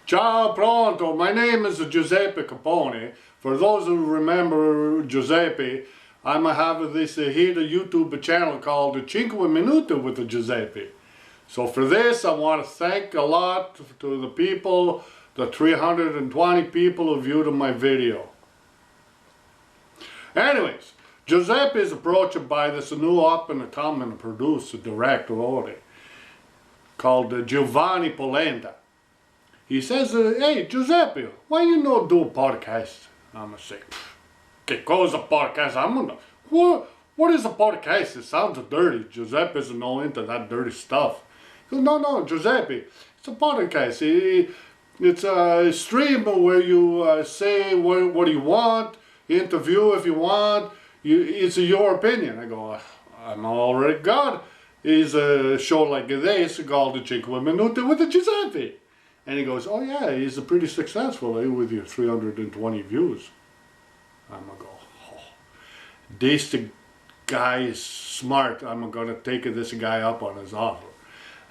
Ciao, pronto. My name is Giuseppe Capone. For those who remember Giuseppe, I'm having this here YouTube channel called Cinque Minute with Giuseppe. So for this, I want to thank a lot to the people, the 320 people who viewed my video. Anyways, Giuseppe is approached by this new up-and-coming producer, director, called Giovanni Polenta. He says, hey, Giuseppe, why you not do a podcast? I'm going to say, que cosa podcast? What is a podcast? It sounds dirty. Giuseppe isn't no into that dirty stuff. He goes, no, Giuseppe, it's a podcast. It's a stream where you say what you want, interview if you want. It's your opinion. I go, I'm already got. It's a show like this called the Cinque Minute with the Giuseppe. And he goes, oh yeah, he's pretty successful with your 320 views. I'm going to go, oh, this guy is smart. I'm going to take this guy up on his offer.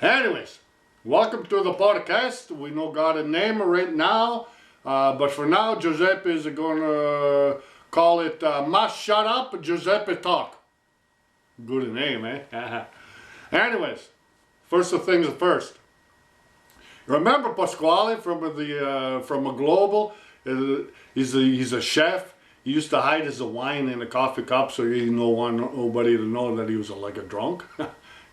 Anyways, welcome to the podcast. We know got a name right now. But for now, Giuseppe is going to call it Must Shut Up, Giuseppe Talk. Good name, eh? Anyways, first things first. Remember Pasquale from a Global? He's a chef. He used to hide his wine in a coffee cup so he didn't want nobody to know that he was like a drunk.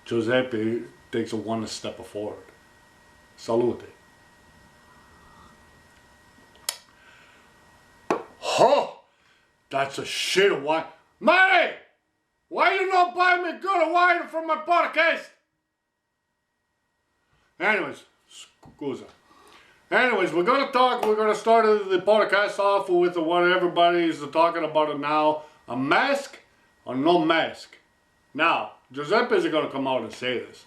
Giuseppe takes one step forward. Salute. Oh, that's a shit of wine. Mary, why you not buy me good wine from my podcast? Anyways, we're going to start the podcast off with what everybody is talking about now. A mask or no mask? Now, Giuseppe is going to come out and say this.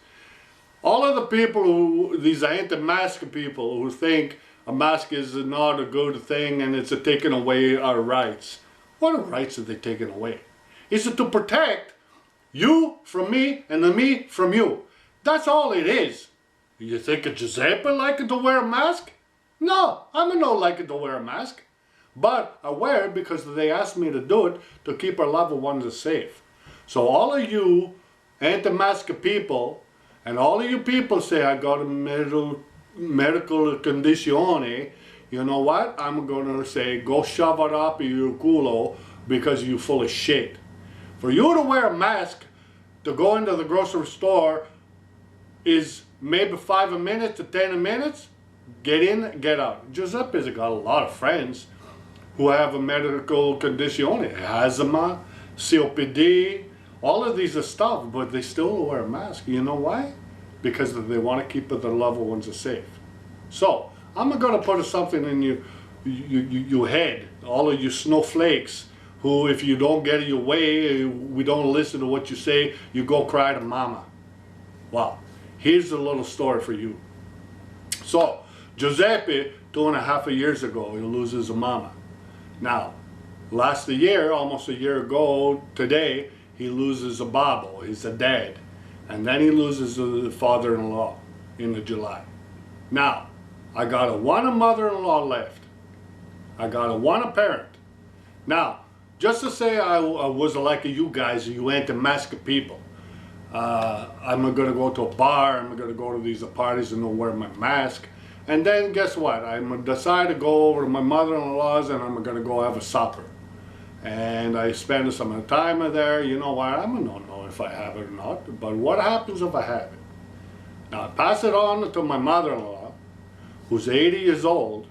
All of the people these anti-mask people who think a mask is not a good thing and it's taking away our rights. What rights are they taking away? Is it to protect you from me and me from you? That's all it is. You think Giuseppe like to wear a mask? No, I'm not like to wear a mask. But I wear it because they asked me to do it to keep our loved ones safe. So all of you anti-mask people, and all of you people say I got a medical condition, you know what? I'm going to say go shove it up your culo because you're full of shit. For you to wear a mask to go into the grocery store is maybe 5 minutes to 10 minutes. Get in, get out. Giuseppe's got a lot of friends who have a medical condition, asthma, COPD, all of these stuff, but they still wear a mask. You know why? Because they want to keep their loved ones safe. So I'm going to put something in your head, all of you snowflakes who, if you don't get your way, we don't listen to what you say, you go cry to mama. Wow. Here's a little story for you. So, Giuseppe, 2.5 years ago, he loses a mama. Now, last year, almost a year ago today, he loses a babo, he's a dad. And then he loses a father-in-law in July. Now, I got one mother-in-law left. I got one parent. Now, just to say I was like you guys, you anti-mask people. I'm going to go to a bar, I'm going to go to these parties and not wear my mask. And then guess what? I'm going to decide to go over to my mother-in-law's and I'm going to go have a supper. And I spend some time there. You know what? I don't know if I have it or not. But what happens if I have it? Now I pass it on to my mother-in-law, who's 80 years old.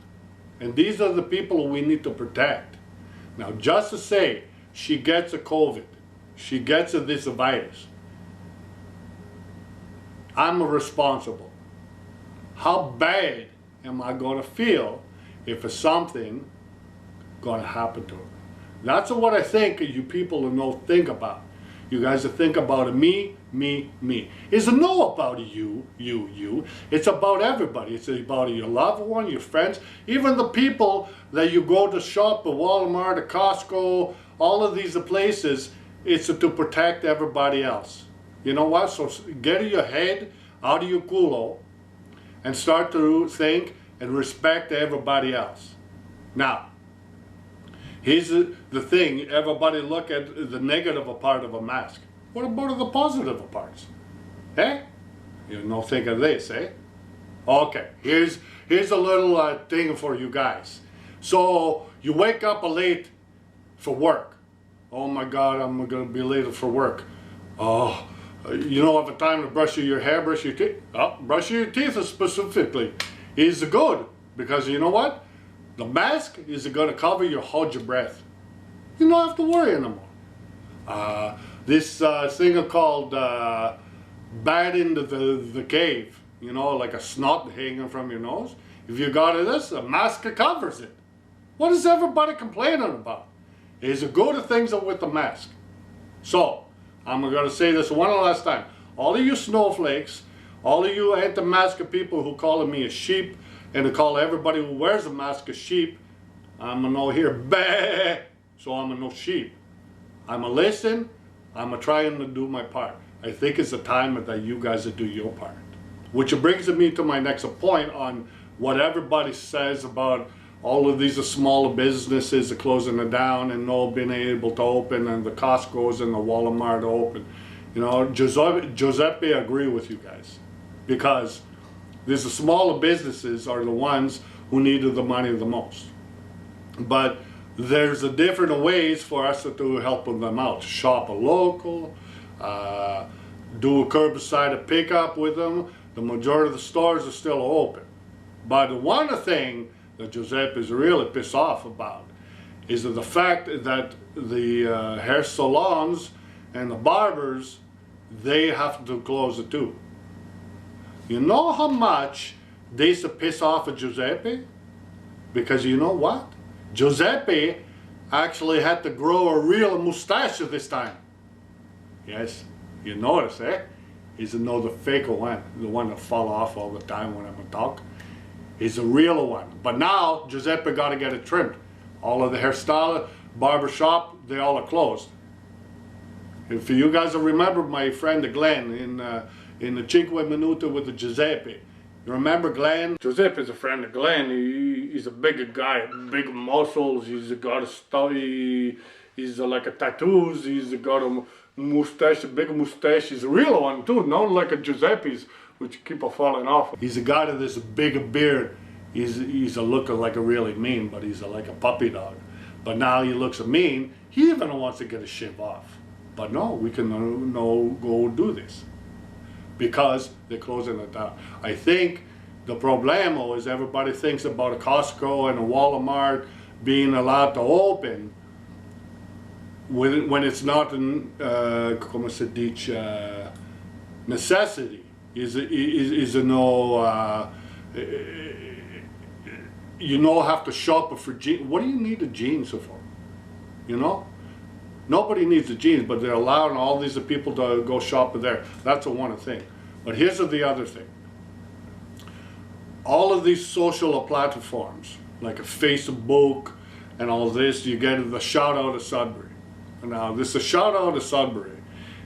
And these are the people we need to protect. Now just to say she gets a COVID, she gets this virus, I'm responsible. How bad am I going to feel if something going to happen to her? That's what I think you people don't think about. You guys think about me. It's not about you. It's about everybody. It's about your loved one, your friends, even the people that you go to shop at Walmart, at Costco, all of these places. It's to protect everybody else. You know what? So get your head out of your culo and start to think and respect everybody else. Now, here's the thing, everybody look at the negative part of a mask. What about the positive parts? Eh? You know, think of this, eh? Okay, here's a little thing for you guys. So, you wake up late for work. Oh my God, I'm gonna be late for work. Oh, you don't have the time to brush your hair, brush your teeth. Oh, brush your teeth specifically is good, because you know what? The mask is gonna cover your hold your breath. You don't have to worry anymore. This thing called bat into the cave, you know, like a snot hanging from your nose. If you got this, a mask covers it. What is everybody complaining about? Is a good things with the mask. So, I'm going to say this one last time. All of you snowflakes, all of you anti-mask people who call me a sheep, and to call everybody who wears a mask a sheep, I'm going to know here, bah, so I'm going to know sheep. I'm going to listen, I'm going to try and do my part. I think it's the time that you guys do your part. Which brings me to my next point on what everybody says about all of these smaller businesses are closing it down and not being able to open, and the Costco's and the Walmart open. You know, Giuseppe, I agree with you guys, because these smaller businesses are the ones who needed the money the most. But there's a different ways for us to help them out. Shop a local, do a curbside pickup with them. The majority of the stores are still open. But the one thing that Giuseppe is really pissed off about is the fact that the hair salons and the barbers, they have to close it too. You know how much they used to piss off at Giuseppe? Because you know what? Giuseppe actually had to grow a real mustache this time. Yes, you notice, eh? He's no the fake one, the one that fall off all the time when I'm talk. He's a real one. But now, Giuseppe got to get it trimmed. All of the hairstyle, barber shop, they all are closed. If you guys remember my friend Glenn in the Cinque Minute with the Giuseppe. You remember Glenn? Giuseppe is a friend of Glenn. He's a big guy, big muscles. He's got a study. He's like a tattoos. He's got a mustache, a big mustache. He's a real one too, not like a Giuseppe's, which keep falling off. He's a guy with this big beard. He's a looking like a really mean, but he's like a puppy dog. But now he looks mean. He even wants to get a shave off. But no, we can no go do this because they're closing it down. I think the problemo is everybody thinks about a Costco and a Walmart being allowed to open when it's not como se dice, necessity. Is no you know have to shop for jeans. What do you need the jeans for? You know, nobody needs the jeans, but they're allowing all these people to go shop there. That's the one thing. But here's the other thing. All of these social platforms, like a Facebook and all this, you get the shout out of Sudbury. Now, this shout out of Sudbury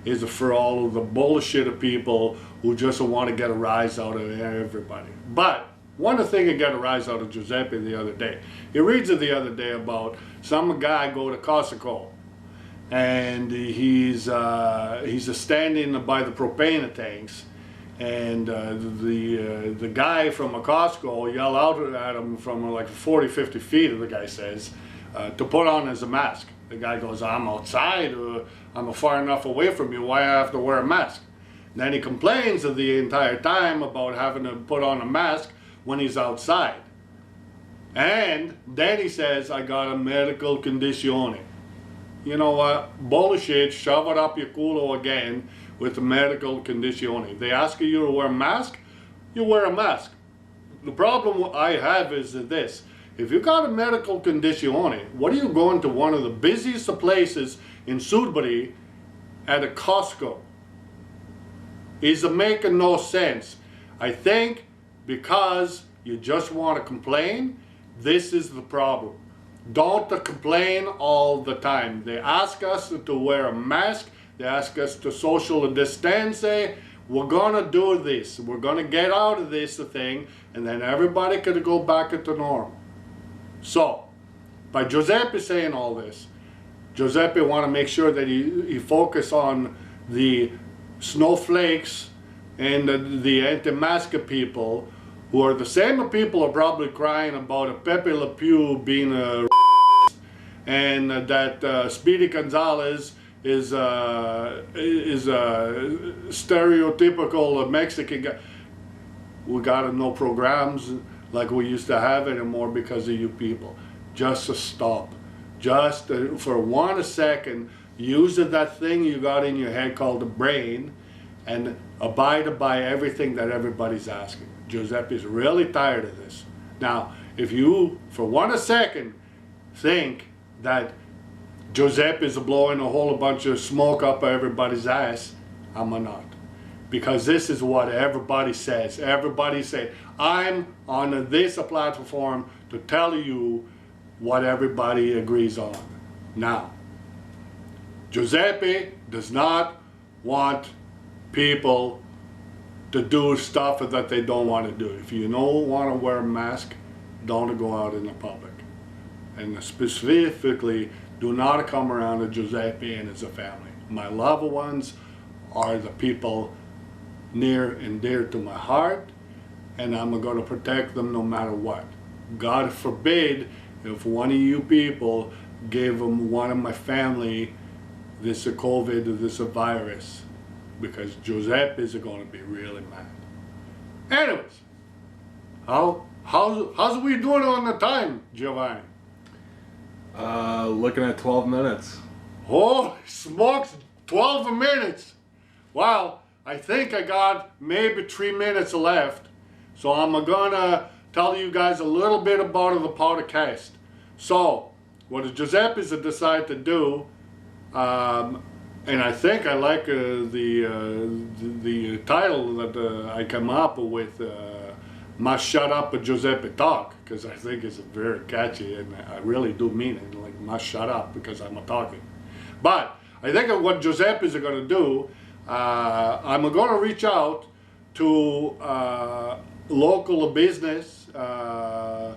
is for all of the bullshit of people who just want to get a rise out of everybody. But one thing to get a rise out of Giuseppe the other day. He reads it the other day about some guy go to Costco, and he's standing by the propane tanks, and the guy from a Costco yell out at him from like 40, 50 feet, the guy says, to put on his mask. The guy goes, I'm outside, I'm far enough away from you, why I have to wear a mask? And then he complains the entire time about having to put on a mask when he's outside. And then he says, I got a medical condition. You know what? Bullshit, shove it up your culo again with a medical condition. They ask you to wear a mask, you wear a mask. The problem I have is this. If you got a medical condition, what are you going to one of the busiest places in Sudbury at a Costco? Is making no sense. I think because you just want to complain, this is the problem. Don't complain all the time. They ask us to wear a mask. They ask us to social distance. we're gonna do this. We're gonna get out of this thing, and then everybody could go back to normal. So, by Giuseppe saying all this, Giuseppe want to make sure that he focus on the snowflakes and the anti-mask people, who are the same people are probably crying about a Pepe Le Pew being a and that Speedy Gonzalez is a stereotypical Mexican guy. We got no programs like we used to have anymore because of you people. Just to stop. Just for 1 second, use that thing you got in your head called the brain and abide by everything that everybody's asking. Giuseppe's really tired of this. Now, if you, for 1 second, think that Giuseppe is blowing a whole bunch of smoke up everybody's ass, I'm not. Because this is what everybody says. Everybody say, I'm on this platform to tell you what everybody agrees on. Now, Giuseppe does not want people to do stuff that they don't want to do. If you don't want to wear a mask, don't go out in the public. And specifically, do not come around to Giuseppe and his family. My loved ones are the people near and dear to my heart, and I'm going to protect them no matter what. God forbid if one of you people gave one of my family this COVID, this virus, because Giuseppe is going to be really mad. Anyways, how's we doing on the time, Giovanni? Looking at 12 minutes. Holy smokes, 12 minutes. Wow, I think I got maybe 3 minutes left. So I'm gonna tell you guys a little bit about the podcast. So, what Giuseppe's decided to do, and I think I like the title that I come up with, Must Shut Up Giuseppe Talk, because I think it's very catchy and I really do mean it, like must shut up because I'm talking. But I think what Giuseppe's going to do, I'm going to reach out to local business, a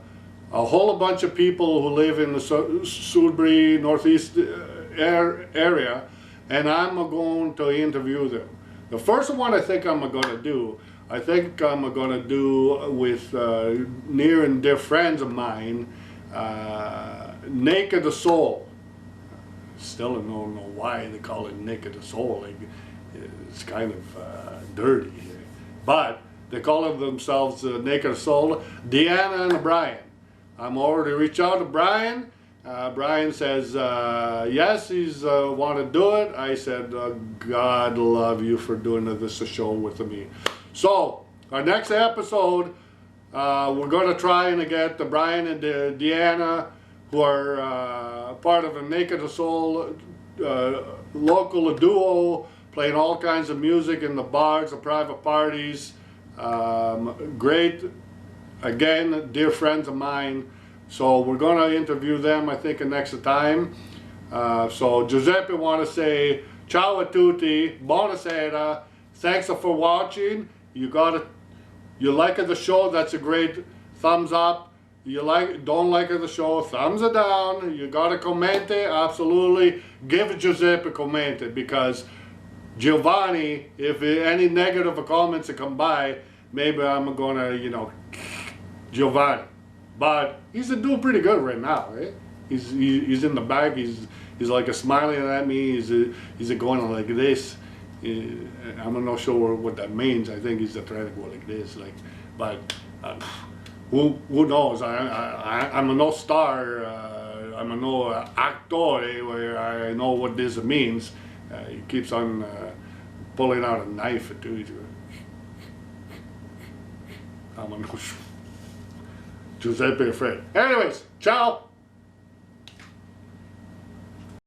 whole bunch of people who live in the Sudbury Northeast area, and I'm going to interview them. The first one I think I'm going to do, I think I'm going to do with near and dear friends of mine, Naked Soul. Still don't know why they call it Naked Soul. Like, it's kind of dirty. But they call themselves Naked Soul, Deanna and Brian. I'm already reached out to Brian. Brian says, yes, he's want to do it. I said, God love you for doing this show with me. So, our next episode, we're going to try and get Brian and Deanna, who are part of a Naked Soul local duo, playing all kinds of music in the bars, the private parties. Great, again, dear friends of mine. So we're going to interview them, I think, next time. So Giuseppe want to say ciao a tutti, buonasera, thanks for watching. You like the show, that's a great thumbs up. You don't like the show, thumbs it down. You got to comment it, absolutely. Give Giuseppe a comment, because Giovanni, if any negative comments come by, maybe I'm going to, Giovanni. But he's doing pretty good right now, right? He's in the bag. He's like smiling at me. He's going like this. I'm not sure what that means. I think he's trying to go like this. But who knows? I'm no star. I'm no actor where I know what this means. He keeps on pulling out a knife to it. I'm no sure. Giuseppe afraid. Anyways, ciao.